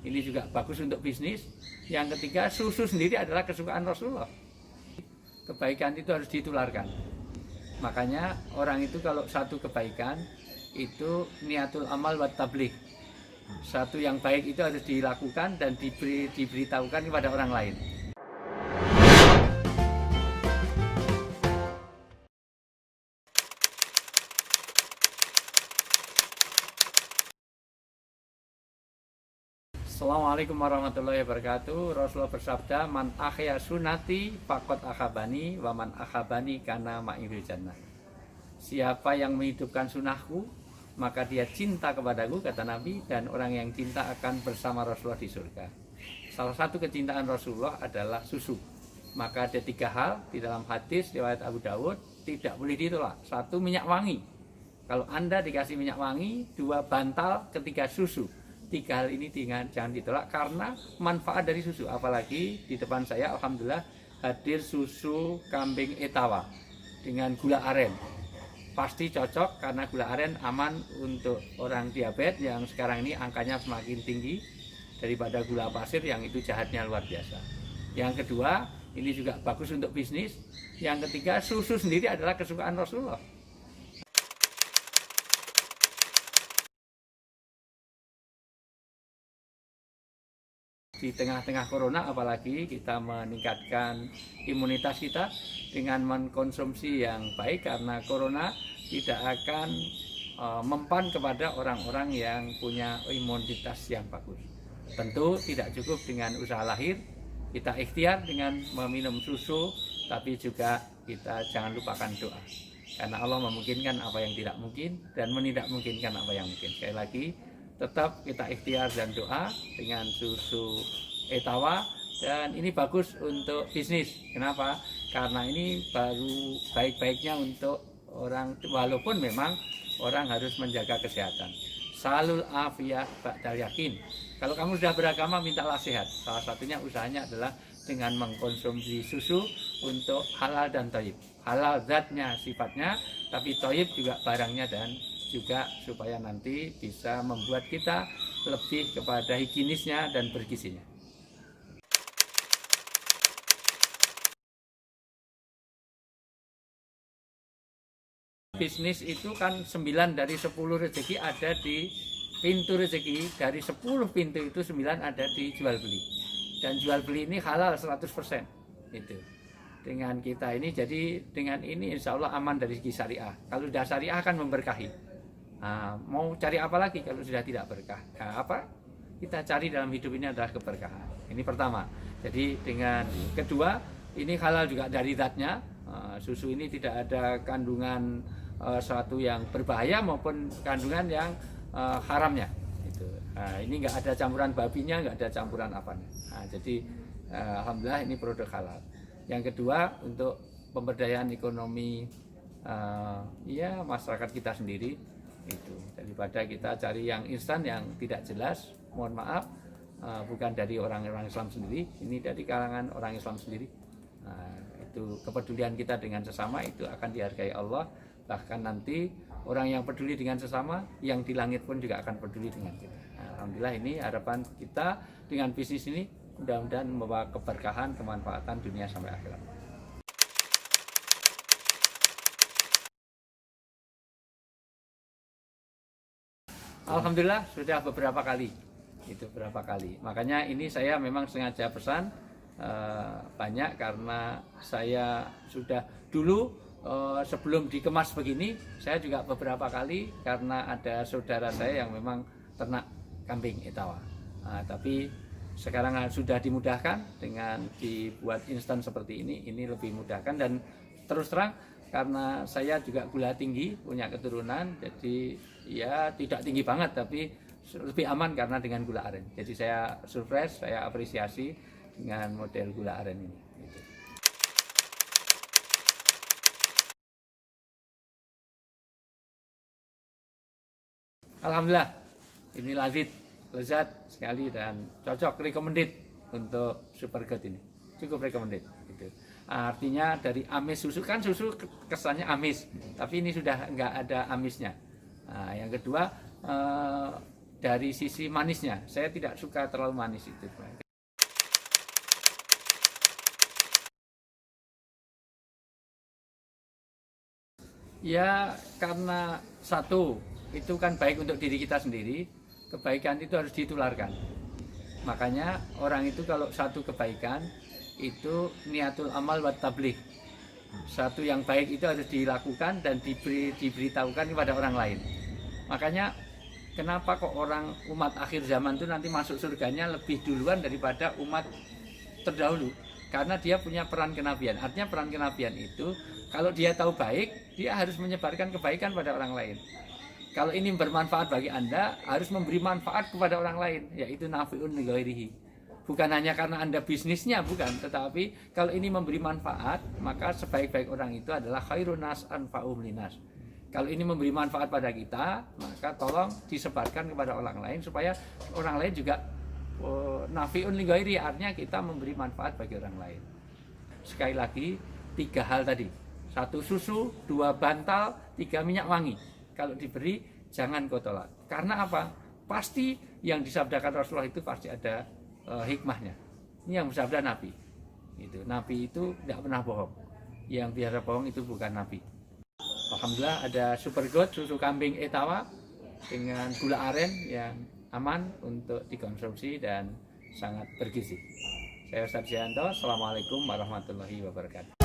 Ini juga bagus untuk bisnis. Yang ketiga, susu sendiri adalah kesukaan Rasulullah. Kebaikan itu harus ditularkan. Makanya orang itu kalau satu kebaikan itu niatul amal wa tabligh. Satu yang baik itu harus dilakukan dan diberitahukan kepada orang lain. Assalamualaikum warahmatullahi wabarakatuh. Rasulullah bersabda, man ahya sunati faqad akhabani wa man akhabani kana ma'il jannah. Siapa yang menghidupkan sunahku, maka dia cinta kepadaku, kata Nabi, dan orang yang cinta akan bersama Rasulullah di surga. Salah satu kecintaan Rasulullah adalah susu. Maka ada 3 hal di dalam hadis riwayat Abu Dawud tidak boleh ditolak. 1, minyak wangi. Kalau Anda dikasih minyak wangi, 2, bantal, 3, susu. 3 hal ini jangan ditolak karena manfaat dari susu. Apalagi di depan saya alhamdulillah hadir susu kambing Etawa dengan gula aren. Pasti cocok karena gula aren aman untuk orang diabetes yang sekarang ini angkanya semakin tinggi daripada gula pasir yang itu jahatnya luar biasa. Yang kedua, ini juga bagus untuk bisnis. Yang ketiga, susu sendiri adalah kesukaan Rasulullah. Di tengah-tengah corona apalagi kita meningkatkan imunitas kita dengan mengkonsumsi yang baik, karena corona tidak akan mempan kepada orang-orang yang punya imunitas yang bagus. Tentu tidak cukup dengan usaha lahir, kita ikhtiar dengan meminum susu, tapi juga kita jangan lupakan doa. Karena Allah memungkinkan apa yang tidak mungkin dan menindakmungkinkan apa yang mungkin. Sekali lagi, tetap kita ikhtiar dan doa dengan susu Etawa, dan ini bagus untuk bisnis. Kenapa? Karena ini baru baik-baiknya untuk orang, walaupun memang orang harus menjaga kesehatan. Salul afiyah ba'dal yakin. Kalau kamu sudah beragama, mintalah sehat. Salah satunya usahanya adalah dengan mengkonsumsi susu untuk halal dan thayyib. Halal zatnya, sifatnya, tapi thayyib juga barangnya, dan juga supaya nanti bisa membuat kita lebih kepada higienisnya dan bergizinya. Bisnis itu kan 9 dari 10 rezeki ada di pintu rezeki. Dari 10 pintu itu 9 ada di jual beli. Dan jual beli ini halal 100%. Itu. Dengan kita ini, jadi dengan ini insya Allah aman dari segi syariah. Kalau sudah syariah akan memberkahi. Nah, mau cari apa lagi kalau sudah tidak berkah? Nah, apa kita cari dalam hidup ini adalah keberkahan. Ini pertama. Jadi dengan kedua, ini halal juga dari zatnya. Susu ini tidak ada kandungan suatu yang berbahaya maupun kandungan yang haramnya. Itu. Nah, ini nggak ada campuran babinya, nggak ada campuran apanya. Nah, jadi alhamdulillah ini produk halal. Yang kedua, untuk pemberdayaan ekonomi ya masyarakat kita sendiri. Itu daripada kita cari yang instan yang tidak jelas, mohon maaf, bukan dari orang-orang Islam sendiri, ini dari kalangan orang Islam sendiri. Itu kepedulian kita dengan sesama itu akan dihargai Allah. Bahkan nanti orang yang peduli dengan sesama, yang di langit pun juga akan peduli dengan kita. Alhamdulillah, ini harapan kita dengan bisnis ini, mudah-mudahan membawa keberkahan, kemanfaatan dunia sampai akhirat. Alhamdulillah sudah beberapa kali, itu berapa kali. Makanya ini saya memang sengaja pesan banyak, karena saya sudah dulu sebelum dikemas begini, saya juga beberapa kali, karena ada saudara saya yang memang ternak kambing Etawa. Tapi sekarang sudah dimudahkan dengan dibuat instan seperti ini lebih mudahkan. Dan terus terang, karena saya juga gula tinggi, punya keturunan, jadi ya tidak tinggi banget, tapi lebih aman karena dengan gula aren. Jadi saya surprise, saya apresiasi dengan model gula aren ini. Alhamdulillah, ini lezat sekali dan cocok, recommended untuk Supergood ini. Cukup recommended. Gitu. Artinya dari amis susu, kan susu kesannya amis, tapi ini sudah nggak ada amisnya. Nah, yang kedua, dari sisi manisnya. Saya tidak suka terlalu manis itu. Ya karena satu, itu kan baik untuk diri kita sendiri, kebaikan itu harus ditularkan. Makanya orang itu kalau satu kebaikan, itu niatul amal wa tabligh. Satu yang baik itu harus dilakukan dan diberitahukan kepada orang lain. Makanya kenapa kok orang umat akhir zaman itu nanti masuk surganya lebih duluan daripada umat terdahulu? Karena dia punya peran kenabian. Artinya peran kenabian itu kalau dia tahu baik, dia harus menyebarkan kebaikan pada orang lain. Kalau ini bermanfaat bagi Anda, harus memberi manfaat kepada orang lain, yaitu nafi'un li ghairihi. Bukan hanya karena Anda bisnisnya, bukan, tetapi kalau ini memberi manfaat, maka sebaik-baik orang itu adalah khairun nas anfa'uhum linnas. Kalau ini memberi manfaat pada kita, maka tolong disebarkan kepada orang lain supaya orang lain juga nafi'un li ghairihi, artinya kita memberi manfaat bagi orang lain. Sekali lagi, 3 hal tadi. 1 susu, 2 bantal, 3 minyak wangi. Kalau diberi, jangan kau tolak. Karena apa? Pasti yang disabdakan Rasulullah itu pasti ada hikmahnya. Ini yang bersabda Nabi. Nabi itu tidak pernah bohong. Yang biasa bohong itu bukan Nabi. Alhamdulillah ada Supergold susu kambing Etawa dengan gula aren yang aman untuk dikonsumsi dan sangat bergizi. Saya Ustaz Jayanto. Assalamualaikum warahmatullahi wabarakatuh.